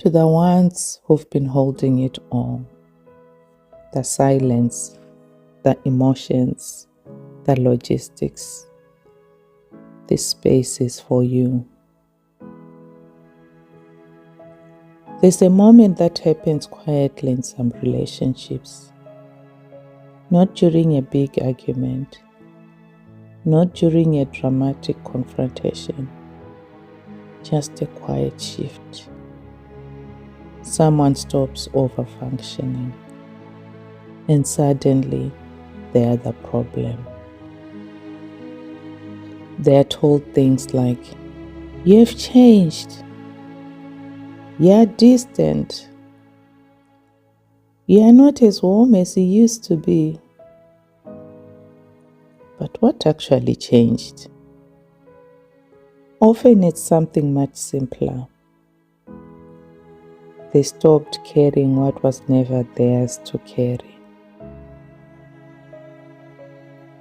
To the ones who've been holding it all, the silence, the emotions, the logistics, this space is for you. There's a moment that happens quietly in some relationships, not during a big argument, not during a dramatic confrontation, just a quiet shift. Someone stops over-functioning, and suddenly they are the problem. They are told things like, "You've changed. You're distant. You're not as warm as you used to be." But what actually changed? Often it's something much simpler. They stopped carrying what was never theirs to carry.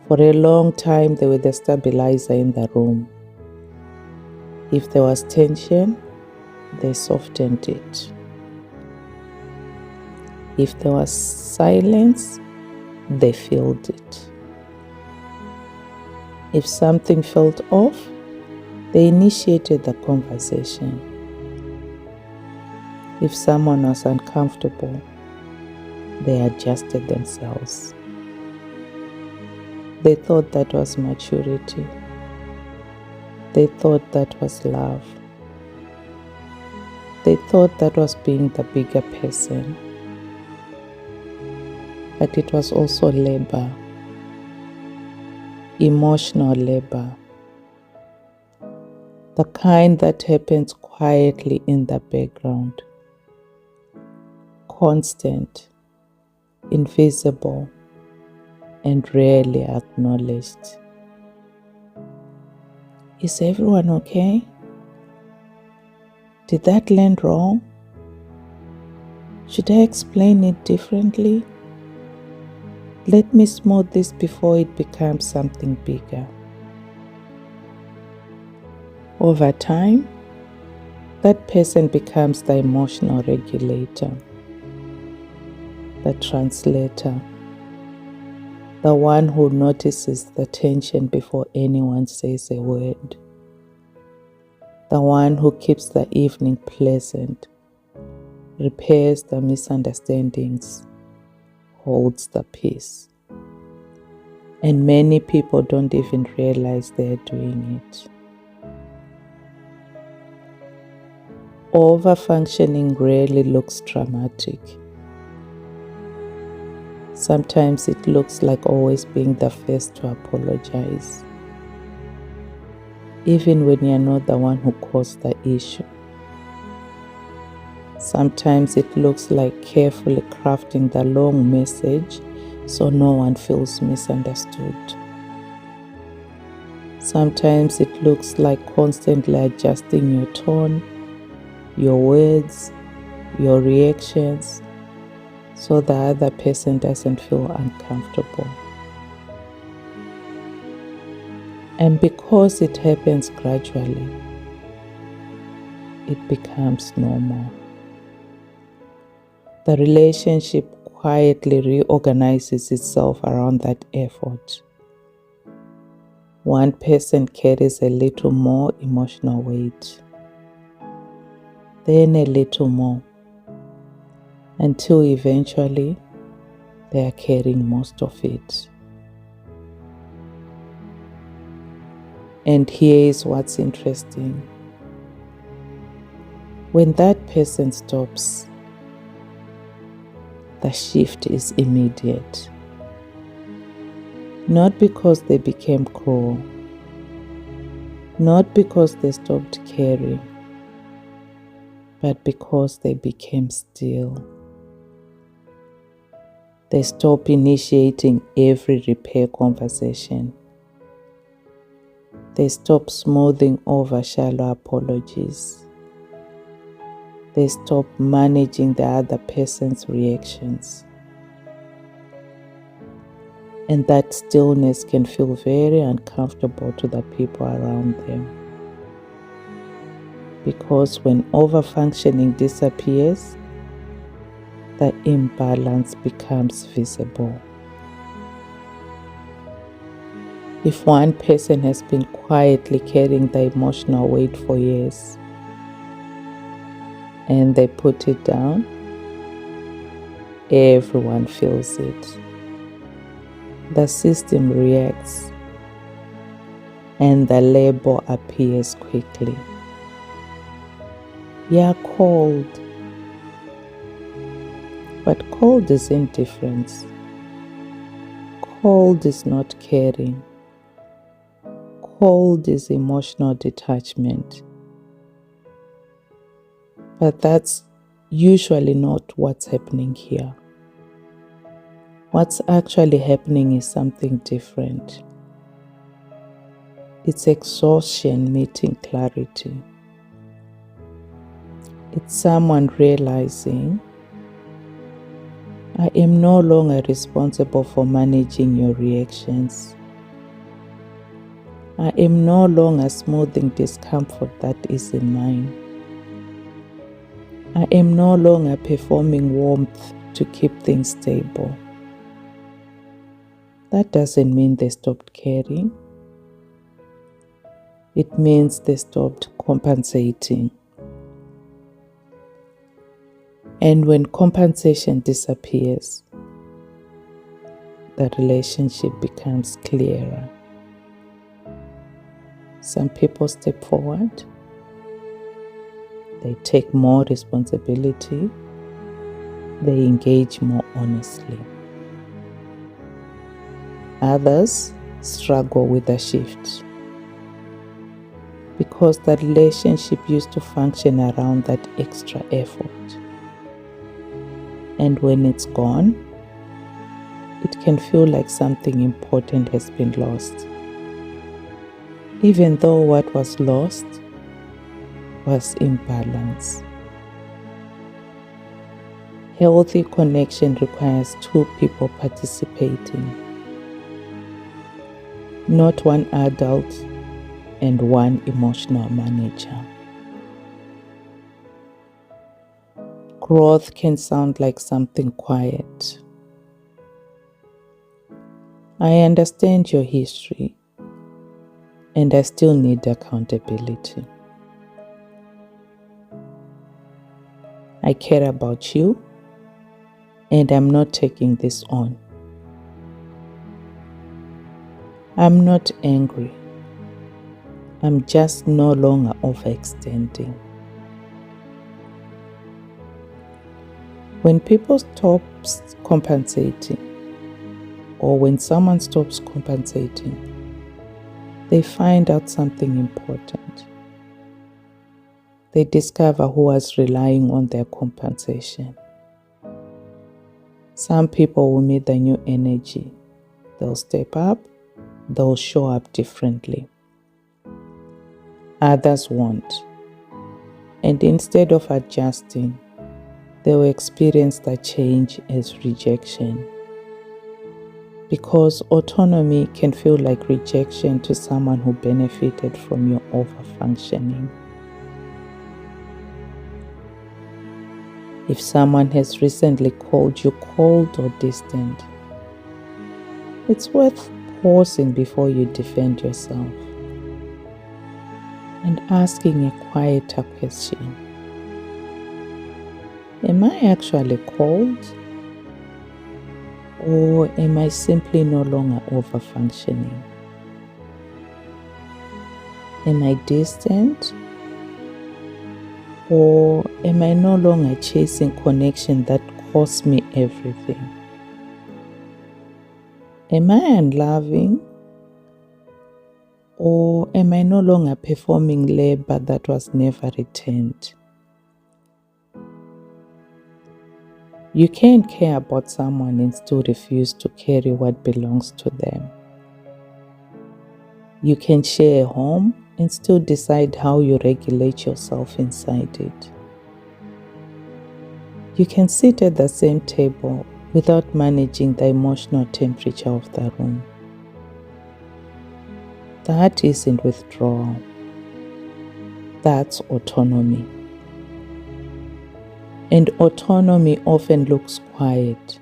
For a long time, they were the stabilizer in the room. If there was tension, they softened it. If there was silence, they filled it. If something felt off, they initiated the conversation. If someone was uncomfortable, they adjusted themselves. They thought that was maturity. They thought that was love. They thought that was being the bigger person. But it was also labor, emotional labor, the kind that happens quietly in the background, constant, invisible, and rarely acknowledged. Is everyone okay? Did that land wrong? Should I explain it differently? Let me smooth this before it becomes something bigger. Over time, that person becomes the emotional regulator, the translator, the one who notices the tension before anyone says a word, the one who keeps the evening pleasant, repairs the misunderstandings, holds the peace. And many people don't even realize they're doing it. Over-functioning rarely looks dramatic. Sometimes it looks like always being the first to apologize, even when you're not the one who caused the issue. Sometimes it looks like carefully crafting the long message so no one feels misunderstood. Sometimes it looks like constantly adjusting your tone, your words, your reactions, so the other person doesn't feel uncomfortable. And because it happens gradually, it becomes normal. The relationship quietly reorganizes itself around that effort. One person carries a little more emotional weight, then a little more, until eventually they are carrying most of it. And here is what's interesting. When that person stops, the shift is immediate. Not because they became cruel, not because they stopped caring, but because they became still. They stop initiating every repair conversation. They stop smoothing over shallow apologies. They stop managing the other person's reactions. And that stillness can feel very uncomfortable to the people around them. Because when overfunctioning disappears, the imbalance becomes visible. If one person has been quietly carrying the emotional weight for years and they put it down, everyone feels it. The system reacts and the label appears quickly. You're cold. But cold is indifference. Cold is not caring. Cold is emotional detachment. But that's usually not what's happening here. What's actually happening is something different. It's exhaustion meeting clarity. It's someone realizing, I am no longer responsible for managing your reactions. I am no longer smoothing discomfort that isn't mine. I am no longer performing warmth to keep things stable. That doesn't mean they stopped caring. It means they stopped compensating. And when compensation disappears, the relationship becomes clearer. Some people step forward. They take more responsibility. They engage more honestly. Others struggle with the shift because the relationship used to function around that extra effort. And when it's gone, it can feel like something important has been lost, even though what was lost was imbalance. Healthy connection requires two people participating, not one adult and one emotional manager. Growth can sound like something quiet. I understand your history, and I still need accountability. I care about you, and I'm not taking this on. I'm not angry. I'm just no longer overextending. When people stop compensating, or when someone stops compensating, they find out something important. They discover who was relying on their compensation. Some people will meet the new energy. They'll step up. They'll show up differently. Others won't. And instead of adjusting, they will experience the change as rejection. Because autonomy can feel like rejection to someone who benefited from your overfunctioning. If someone has recently called you cold or distant, it's worth pausing before you defend yourself and asking a quieter question. Am I actually cold? Or am I simply no longer overfunctioning? Am I distant? Or am I no longer chasing connection that costs me everything? Am I unloving? Or am I no longer performing labor that was never returned? You can care about someone and still refuse to carry what belongs to them. You can share a home and still decide how you regulate yourself inside it. You can sit at the same table without managing the emotional temperature of the room. That isn't withdrawal. That's autonomy. And autonomy often looks quiet.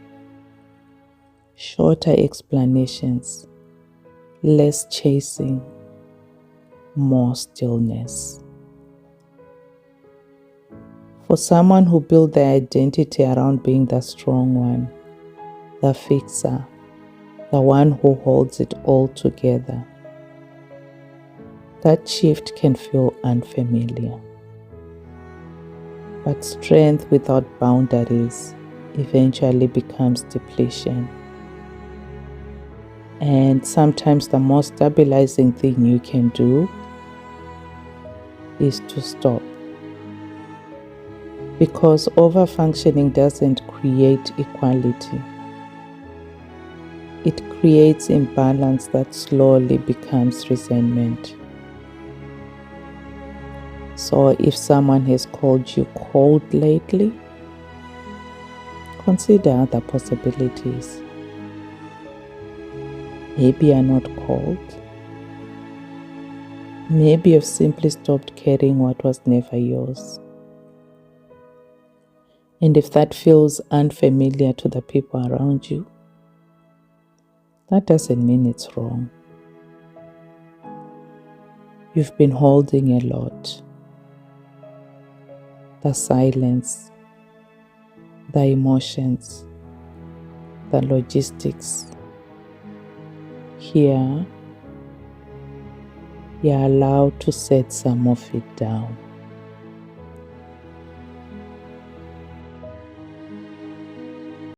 Shorter explanations, less chasing, more stillness. For someone who built their identity around being the strong one, the fixer, the one who holds it all together, that shift can feel unfamiliar. But strength without boundaries eventually becomes depletion. And sometimes the most stabilizing thing you can do is to stop. Because overfunctioning doesn't create equality. It creates imbalance that slowly becomes resentment. So if someone has called you cold lately, consider other possibilities. Maybe you're not cold. Maybe you've simply stopped caring what was never yours. And if that feels unfamiliar to the people around you, that doesn't mean it's wrong. You've been holding a lot. The silence, the emotions, the logistics. Here, you're allowed to set some of it down.